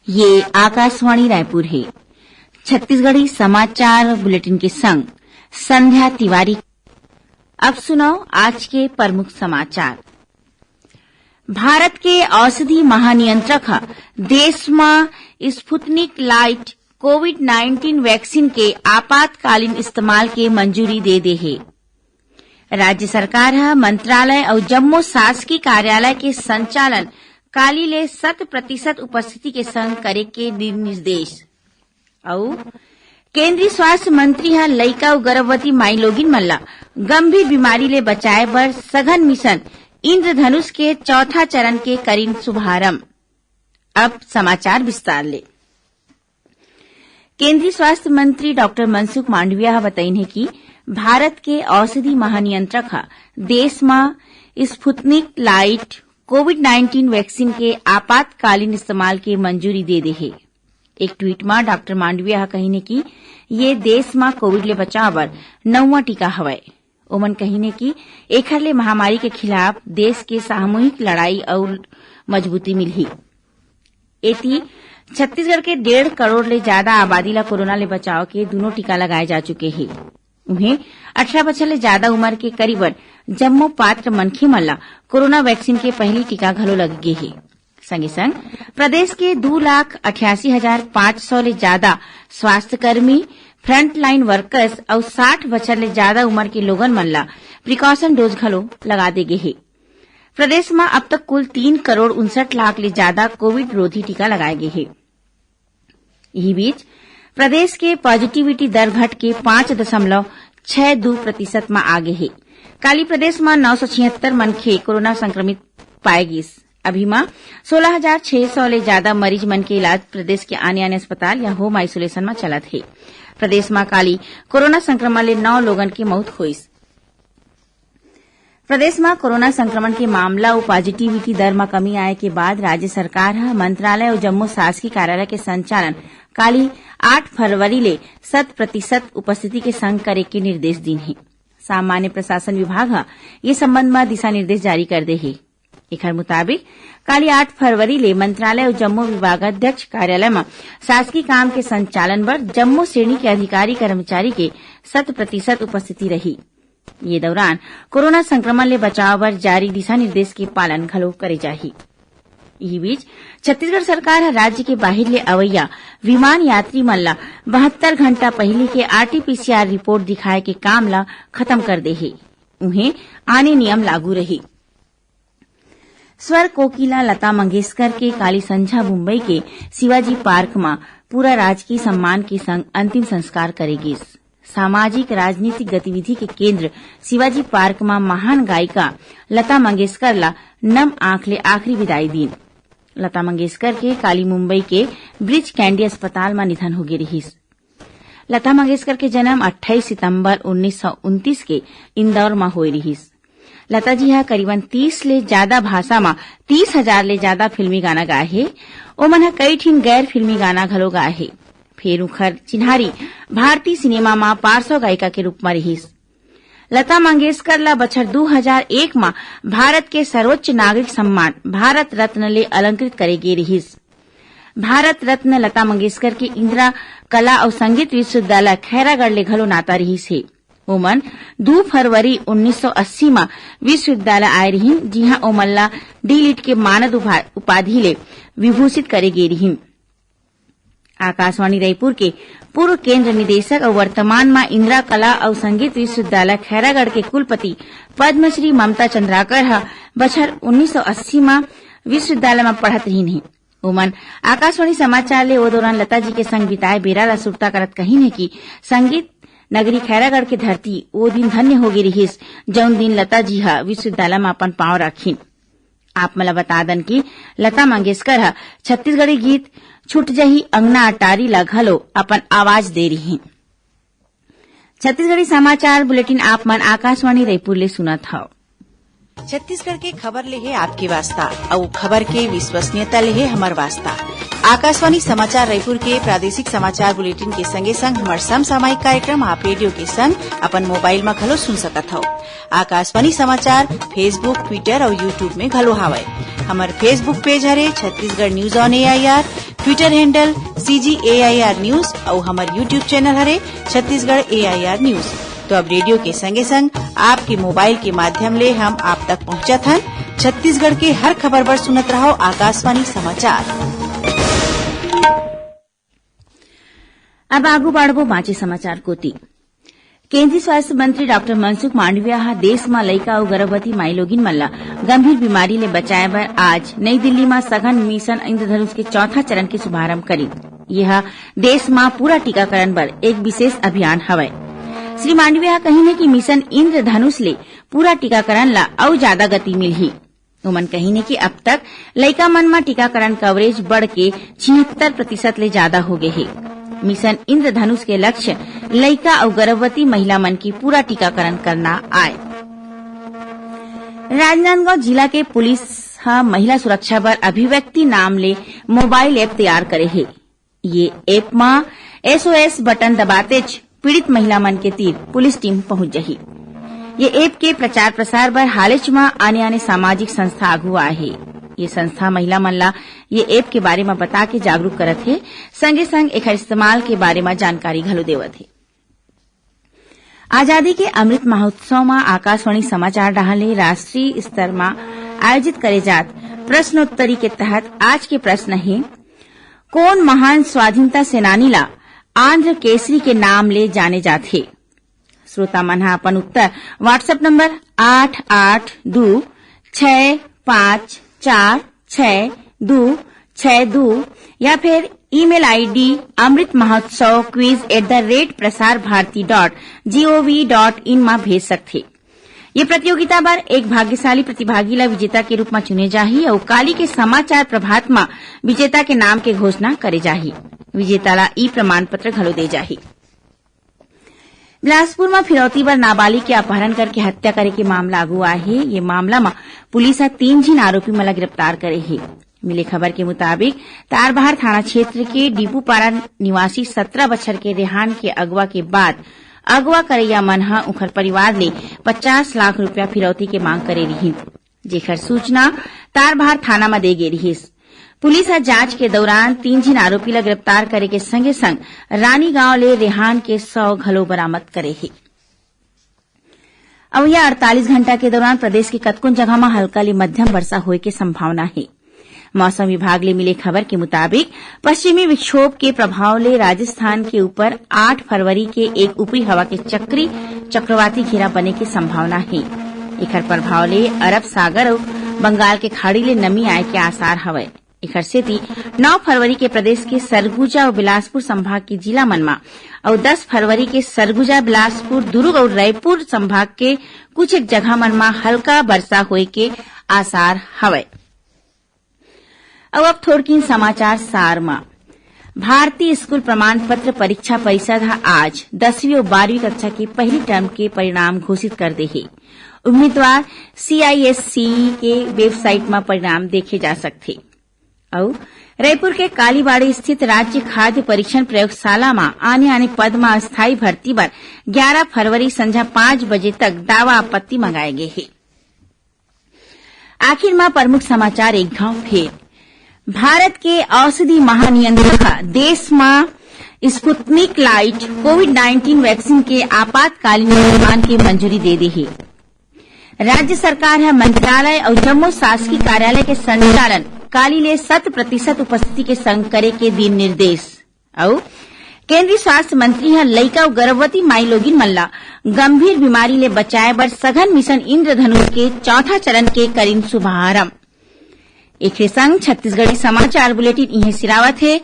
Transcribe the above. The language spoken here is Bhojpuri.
ये आकाशवाणी रायपुर है। छत्तीसगढ़ी समाचार बुलेटिन के संग संध्या तिवारी। अब सुनो आज के प्रमुख समाचार। भारत के औषधि महानियंत्रक देश में स्पुतनिक लाइट कोविड-19 वैक्सीन के आपातकालीन इस्तेमाल के मंजूरी दे दे है। राज्य सरकार मंत्रालय और जम्मू शासकीय कार्यालय के संचालन काली ले 100% उपस्थिति के संग करे के निर्देश। और केंद्रीय स्वास्थ्य मंत्री लइका और गर्भवती माई लोगिन मल्ला गंभीर बीमारी ले बचाए बर सघन मिशन इंद्रधनुष के चौथा चरण के करीन शुभारंभ। अब समाचार विस्तार ले। केंद्रीय स्वास्थ्य मंत्री डॉक्टर मनसुख मांडविया बताइन है कि भारत के औषधि महानियंत्रक देश में स्पुतनिक लाइट कोविड-19 वैक्सीन के आपातकालीन इस्तेमाल के मंजूरी दे दे है। एक ट्वीट में डॉक्टर मांडविया कहीने कि ये देश में कोविड ले बचाव बर 9वां टीका हवय। ओमन कहीने कि एखर ले महामारी के खिलाफ देश के सामूहिक लड़ाई और मजबूती मिलही। एती छत्तीसगढ़ के 1.5 करोड़ ले ज्यादा आबादी ला कोरोना ले बचाव के दोनों टीका लगाए जा चुके हैं। उन्हें 18 बछर ले ज्यादा उम्र के करीबन जम्मो पात्र मनखे मन ला कोरोना वैक्सीन के पहली टीका घलो लग गे है। संगे संग प्रदेश के 2,88,500 ले ज्यादा स्वास्थ्यकर्मी, फ्रंटलाइन वर्कर्स और 60 बछर ले ज्यादा उम्र के लोगन मन ला प्रिकॉशन डोज घलो लगा दे गे है। प्रदेश में अब तक कुल 3 करोड़ 59 लाख ले ज्यादा कोविड रोधी टीका लगाए गए हैं। यही बीच प्रदेश के पॉजिटिविटी दर घट के 5.62% में आगे है। काली प्रदेश में 976 मनखे कोरोना संक्रमित पाए गिस। अभी में 16,600 ले ज्यादा मरीज मन के इलाज प्रदेश के आने अस्पताल या होम आइसोलेशन में चलत है। प्रदेश में काली कोरोना संक्रमण ले 9 लोगन की मौत हुईस। प्रदेश में कोरोना संक्रमण के मामला और पॉजिटिविटी दर में कमी आए के बाद राज्य सरकार मंत्रालय और जम्मू शासकीय कार्यालय के संचालन काली 8 फरवरी ले 100% उपस्थिति के संग करे के निर्देश दिन है। सामान्य प्रशासन विभाग ये संबंध में दिशा निर्देश जारी कर दे है। एकर मुताबिक काली 8 फरवरी ले मंत्रालय और जम्मू विभागाध्यक्ष कार्यालय में शासकीय काम के संचालन बर जम्मू श्रेणी के अधिकारी कर्मचारी के 100% उपस्थिति रही। ये दौरान कोरोना संक्रमण ले बचाव बर जारी दिशा निर्देश के पालन घलो करे जाही। इसी बीच छत्तीसगढ़ सरकार राज्य के बाहिर ले अवैया विमान यात्री मन ला 72 घंटा पहले के आरटीपीसीआर रिपोर्ट दिखाए के काम ला खत्म कर दे है। उन्हें आने नियम लागू रही। स्वर कोकिला लता मंगेशकर के काली संझा मुंबई के शिवाजी पार्क में पूरा राजकीय सम्मान के संग अंतिम संस्कार करेगी। सामाजिक राजनीतिक गतिविधि के केंद्र शिवाजी पार्क में महान गायिका लता मंगेशकर ला नम आंख ले आखिरी विदाई दिन। लता मंगेशकर के काली मुंबई के ब्रिज कैंडी अस्पताल में निधन हो गई रही। लता मंगेशकर के जन्म 28 सितंबर 1929 के इंदौर में हुई रही। लता जी करीबन 30 ले ज्यादा भाषा में 30,000 ले ज्यादा फिल्मी गाना गाए है। ओमन कई ठीन गैर फिल्मी गाना घलो गाए है। फेर उखर चिन्हारी भारतीय सिनेमा में पार्श्व गायिका के रूप में रही। लता मंगेशकर ला बछर 2001 में भारत के सर्वोच्च नागरिक सम्मान भारत रत्न ले अलंकृत करे गे रही। भारत रत्न लता मंगेशकर के इंदिरा कला और संगीत विश्वविद्यालय खैरागढ़ ले घलो नाता रही है। ओमन 2 फरवरी 1980 में विश्वविद्यालय आए रही, जिहां ओमन ला डी.लिट के मानद उपाधि ले विभूषित करे गे रही। आकाशवाणी रायपुर के पूर्व केंद्र निदेशक और वर्तमान में इंदिरा कला और संगीत विश्वविद्यालय खैरागढ़ के कुलपति पद्मश्री ममता चंद्राकर बछर 1980 में विश्वविद्यालय में पढ़त रही है। ओमन आकाशवाणी समाचार ले वो दौरान लता जी के संग बिताए बेरा ला सुरता करत कही है कि संगीत नगरी खैरागढ़ के धरती वो दिन धन्य हो गई रही जौन दिन लता जी विश्वविद्यालय में अपन पांव रखी। आप मला बता दन कि लता मंगेशकर छत्तीसगढ़ी गीत छूट जही अंगना अटारी ला घलो अपन आवाज दे रही हैं। छत्तीसगढ़ी समाचार बुलेटिन आप मन आकाशवाणी रायपुर ले सुनत हव। छत्तीसगढ़ के खबर ले है आपके वास्ता और खबर के विश्वसनीयता ले है हमर वास्ता। आकाशवाणी समाचार रायपुर के प्रादेशिक समाचार बुलेटिन के संगे संग हमर समसामयिक कार्यक्रम आप रेडियो के संग अपन मोबाइल में घलो सुन सकत हव। आकाशवाणी समाचार फेसबुक, ट्विटर और यूट्यूब में घलो हावय। हमर फेसबुक पेज हरे Chhattisgarh news on AIR, Twitter handle CGAIR news और हमर यूट्यूब चैनल हरे छत्तीसगढ़ AIR न्यूज। तो अब रेडियो के संगे संग आपके मोबाइल के माध्यम ले हम आप तक पहुंचत हन। छत्तीसगढ़ के हर खबर पर सुनत रहो आकाशवाणी समाचार। अब आगू बाढ़बो बाँचे समाचार कोती। केंद्रीय स्वास्थ्य मंत्री डॉक्टर मनसुख मांडविया ह देश में लइका और गर्भवती माईलोगिन मन ला गंभीर बीमारी ले बचाए बर आज नई दिल्ली में सघन मिशन इंद्रधनुष के चौथा चरण के शुभारंभ करी। यह देश में पूरा टीकाकरण बर एक विशेष अभियान हवय। श्री मांडविया कहिने कि मिशन इंद्रधनुष ले पूरा टीकाकरण ला अउ ज्यादा गति मिलही। उमन कहिने कि अब तक लइका मन में टीकाकरण कवरेज बढ़ के 76% ले ज्यादा हो गए है। मिशन इंद्रधनुष के लक्ष्य लइका और गर्भवती महिला मन की पूरा टीकाकरण करना आए। राजनांदगांव जिला के पुलिस महिला सुरक्षा बर अभिव्यक्ति नाम ले मोबाइल ऐप तैयार करे है। ये ऐप में SOS बटन दबाते पीड़ित महिला मन के तीर पुलिस टीम पहुंच जाही। ये ऐप के प्रचार प्रसार बर हालेच में आने सामाजिक संस्था आगू आए है। ये संस्था महिला मन ला ये ऐप के बारे में बता के जागरूक करत है, संगे संग एकर इस्तेमाल के बारे में जानकारी घलो देवत है। आजादी के अमृत महोत्सव में आकाशवाणी समाचार डाले राष्ट्रीय स्तर में आयोजित करे जात प्रश्नोत्तरी के तहत आज के प्रश्न है, कौन महान स्वाधीनता सेनानी ला आंध्र केसरी के नाम ले जाने जाते। श्रोता मन हा अपन उत्तर व्हाट्सएप नंबर 8826546262 या फिर ईमेल आईडी amritmahotsav@prasarbharati.gov.in में भेज सकते। ये प्रतियोगिता बार एक भाग्यशाली प्रतिभागी ला विजेता के रूप में चुने जाही और काली के समाचार प्रभात में विजेता के नाम के घोषणा करे जाही। विजेता ला ई प्रमाण पत्र घलो दे जाही। बिलासपुर में फिरौती बर नाबालिग के अपहरण करके हत्या करे के मामला आगू आए है। ये मामला में पुलिस 3 झीन आरोपी मन ला गिरफ्तार करे है। मिले खबर के मुताबिक तारबहार थाना क्षेत्र के डिबूपारा निवासी 17 बछर के रेहान के अगवा के बाद अगवा करैया मन ह उखर परिवार ले 50 लाख रुपया फिरौती के मांग करे रही, जेकर सूचना तारबहार थाना में दे गे रहिस। पुलिस जांच के दौरान 3 झीन आरोपी ला गिरफ्तार करे के संगे संग रानीगांव ले रेहान के 100 घलो बरामद करे है। अब यह 48 घंटा के दौरान प्रदेश के कतकोन जगह में हल्का ले मध्यम वर्षा होए के संभावना है। मौसम विभाग ले मिले खबर के मुताबिक पश्चिमी विक्षोभ के प्रभाव ले राजस्थान के ऊपर 8 फरवरी के एक ऊपरी हवा के चक्रवाती घेरा बने की संभावना है। एकर प्रभाव ले अरब सागर और बंगाल के खाड़ी ले नमी आए के आसार हवय। एकर सेती 9 फरवरी के प्रदेश के सरगुजा और बिलासपुर संभाग के जिला मन में और 10 फरवरी के सरगुजा, बिलासपुर, दुर्ग और रायपुर संभाग के कुछ एक जगह मन में हल्का वर्षा होए के आसार हवय। अब थोड़किन समाचार सार में भारतीय स्कूल प्रमाण पत्र परीक्षा परिषद आज 10वीं और 12वीं कक्षा के पहली टर्म के परिणाम घोषित कर दे है। उम्मीदवार CISCE के वेबसाइट में परिणाम देखे जा सकते। और रायपुर के कालीबाड़ी स्थित राज्य खाद्य परीक्षण प्रयोगशाला में आने पद में अस्थायी भर्ती पर 11 फरवरी संध्या 5 बजे तक दावा आपत्ति मंगाए गए हैं। आखिर में प्रमुख समाचार एक घाव फिर। भारत के औषधि महानियंत्रक देश में स्पुतनिक लाइट कोविड-19 वैक्सीन के आपातकालीन निर्माण की मंजूरी दे दी है। राज्य सरकार है मंत्रालय और जम्मू शासकीय कार्यालय के संचालन काली ले 100% उपस्थिति के संग करे के दिन निर्देश। और केंद्रीय स्वास्थ्य मंत्री है लइका और गर्भवती माईलोगिन मन ला गंभीर बीमारी ले बचाए बर सघन मिशन इंद्रधनुष के चौथा चरण के करीन शुभारंभ। एक संग छत्तीसगढ़ी समाचार बुलेटिन इहे सिरावत है।